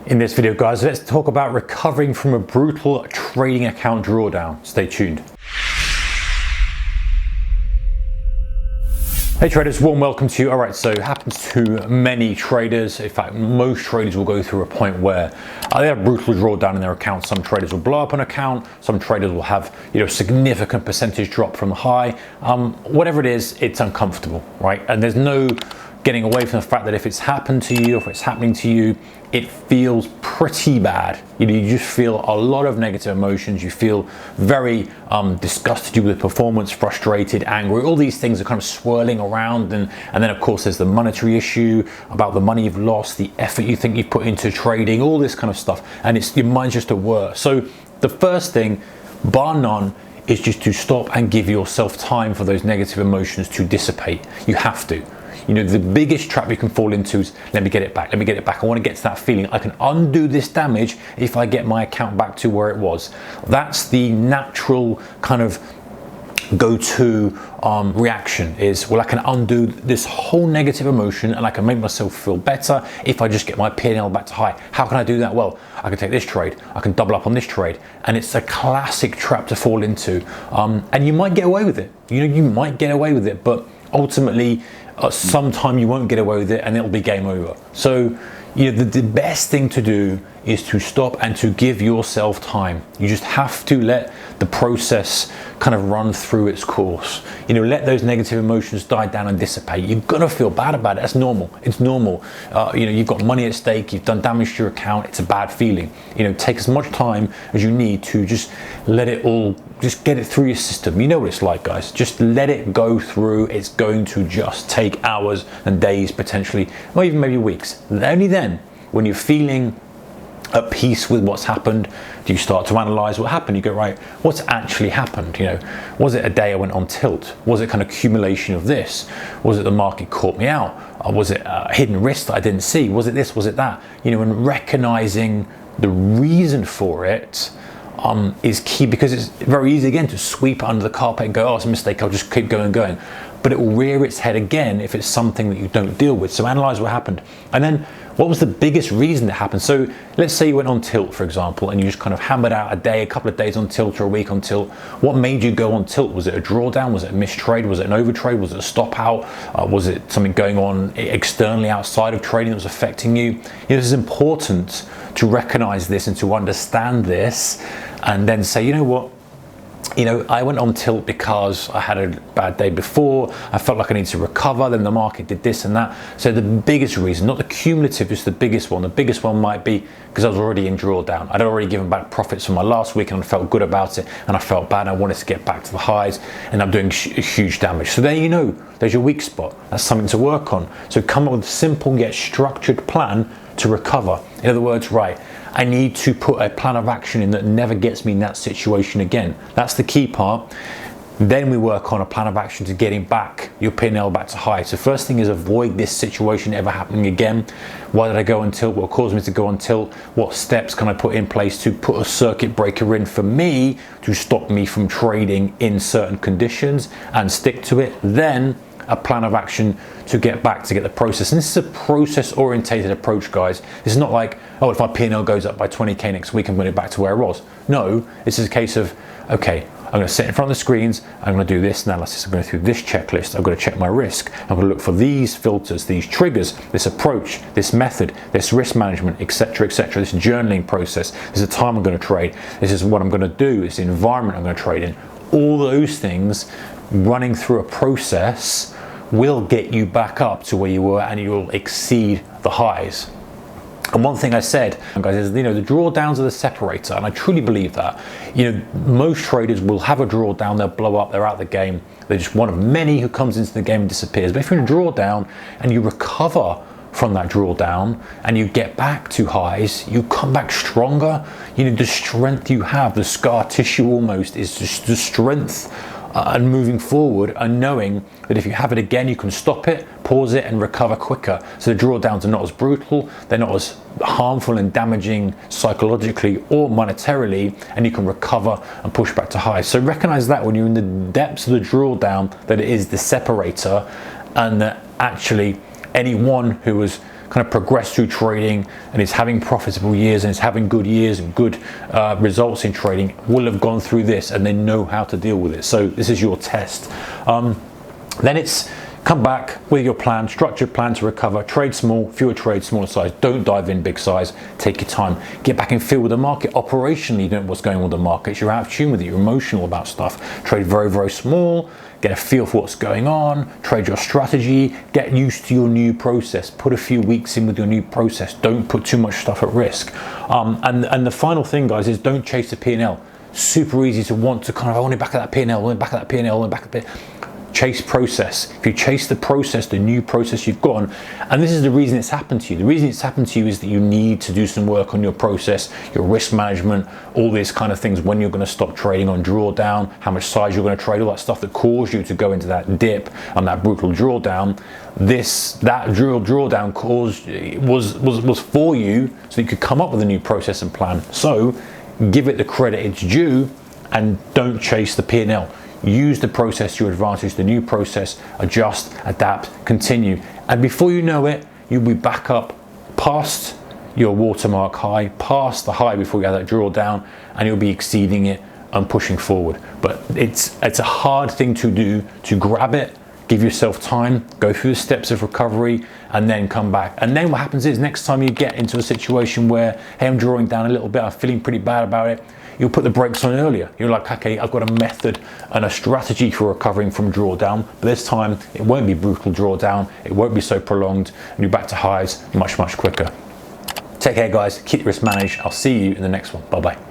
In this video, guys, let's talk about recovering from a brutal trading account drawdown. Stay tuned. Hey traders, warm welcome to you. All right, so it happens to many traders. In fact, most traders will go through a point where they have brutal drawdown in their account. Some traders will blow up an account. Some traders will have, significant percentage drop from the high. Whatever it is, it's uncomfortable, right? And there's no getting away from the fact that if it's happened to you, or if it's happening to you, it feels pretty bad. You just feel a lot of negative emotions. You feel very disgusted with performance, frustrated, angry. All these things are kind of swirling around, and then of course there's the monetary issue about the money you've lost, the effort you think you've put into trading, all this kind of stuff, and your mind's just a whir. So the first thing, bar none, is just to stop and give yourself time for those negative emotions to dissipate. You have to. The biggest trap you can fall into is, let me get it back, I want to get to that feeling. I can undo this damage if I get my account back to where it was. That's the natural kind of go-to reaction is, well, I can undo this whole negative emotion and I can make myself feel better if I just get my P&L back to high. How can I do that? Well, I can take this trade, I can double up on this trade, and it's a classic trap to fall into. And you might get away with it. You might get away with it, but ultimately, sometime you won't get away with it and it'll be game over. So the best thing to do is to stop and to give yourself time. You just have to let the process kind of run through its course. Let those negative emotions die down and dissipate. You're gonna feel bad about it. That's normal. It's normal. You've got money at stake, you've done damage to your account, it's a bad feeling. Take as much time as you need to just let it all, just get it through your system. You know what it's like, guys. Just let it go through. It's going to just take hours and days potentially, or even maybe weeks. Only then, when you're feeling at peace with what's happened, do you start to analyze what happened. You go, right, what's actually happened? Was it a day I went on tilt? Was it kind of accumulation of this? Was it the market caught me out? Was it a hidden risk that I didn't see? Was it this? Was it that? And recognizing the reason for it is key, because it's very easy again to sweep under the carpet and go, oh, it's a mistake, I'll just keep going. But it will rear its head again if it's something that you don't deal with. So analyze what happened. And then what was the biggest reason that happened? So let's say you went on tilt, for example, and you just kind of hammered out a couple of days on tilt or a week on tilt. What made you go on tilt? Was it a drawdown? Was it a mistrade? Was it an overtrade? Was it a stop out? Was it something going on externally outside of trading that was affecting you? This is important to recognize this and to understand this, and then say, you know what? I went on tilt because I had a bad day before, I felt like I needed to recover, then the market did this and that. So the biggest reason, not the cumulative, just the biggest one. The biggest one might be because I was already in drawdown. I'd already given back profits from my last week and I felt good about it, and I felt bad and I wanted to get back to the highs, and I'm doing huge damage. So there there's your weak spot. That's something to work on. So come up with a simple yet structured plan to recover. In other words, right, I need to put a plan of action in that never gets me in that situation again. That's the key part. Then we work on a plan of action to getting back your P&L back to high. So first thing is avoid this situation ever happening again. Why did I go on tilt? What caused me to go on tilt? What steps can I put in place to put a circuit breaker in for me to stop me from trading in certain conditions and stick to it? Then a plan of action to get back, to get the process. And this is a process orientated approach, guys. This is not like, oh, if my P&L goes up by 20K next week, I'm going to get back to where I was. No, this is a case of, okay, I'm going to sit in front of the screens, I'm going to do this analysis, I'm going to go through this checklist, I'm going to check my risk, I'm going to look for these filters, these triggers, this approach, this method, this risk management, etc., this journaling process, this is the time I'm going to trade, this is what I'm going to do, this environment I'm going to trade in. All those things running through a process will get you back up to where you were, and you will exceed the highs. And one thing I said, guys, is the drawdowns are the separator, and I truly believe that. Most traders will have a drawdown, they'll blow up, they're out of the game. They're just one of many who comes into the game and disappears. But if you're in a drawdown and you recover from that drawdown and you get back to highs, you come back stronger. The strength you have, the scar tissue almost, is just the strength and moving forward, and knowing that if you have it again, you can stop it, pause it, and recover quicker. So the drawdowns are not as brutal, they're not as harmful and damaging psychologically or monetarily, and you can recover and push back to highs. So recognize that when you're in the depths of the drawdown, that it is the separator, and that actually anyone who was kind of progressed through trading and is having profitable years and is having good years and good results in trading will have gone through this, and they know how to deal with it. So this is your test. Then it's come back with your plan, structured plan to recover, trade small, fewer trades, smaller size. Don't dive in big size, take your time. Get back in feel with the market. Operationally, you know what's going on with the markets. You're out of tune with it, you're emotional about stuff. Trade very, very small, get a feel for what's going on, trade your strategy, get used to your new process. Put a few weeks in with your new process. Don't put too much stuff at risk. And the final thing, guys, is don't chase the P&L. Super easy to want to kind of, I want it back at that P&L, I want it back at that P&L, I want it back at that. Chase process. If you chase the process, the new process you've got on, and this is the reason it's happened to you. The reason it's happened to you is that you need to do some work on your process, your risk management, all these kind of things, when you're going to stop trading on drawdown, how much size you're going to trade, all that stuff that caused you to go into that dip and that brutal drawdown. That drawdown was for you so you could come up with a new process and plan. So give it the credit it's due and don't chase the P&L. Use the process to your advantage, the new process, adjust, adapt, continue. And before you know it, you'll be back up past your watermark high, past the high before you have that drawdown, and you'll be exceeding it and pushing forward. But it's a hard thing to do, to grab it, give yourself time, go through the steps of recovery, and then come back. And then what happens is next time you get into a situation where, hey, I'm drawing down a little bit, I'm feeling pretty bad about it, you'll put the brakes on earlier. You're like, okay, I've got a method and a strategy for recovering from drawdown, but this time it won't be brutal drawdown, it won't be so prolonged, and you're back to highs much, much quicker. Take care, guys, keep the risk managed. I'll see you in the next one. Bye-bye.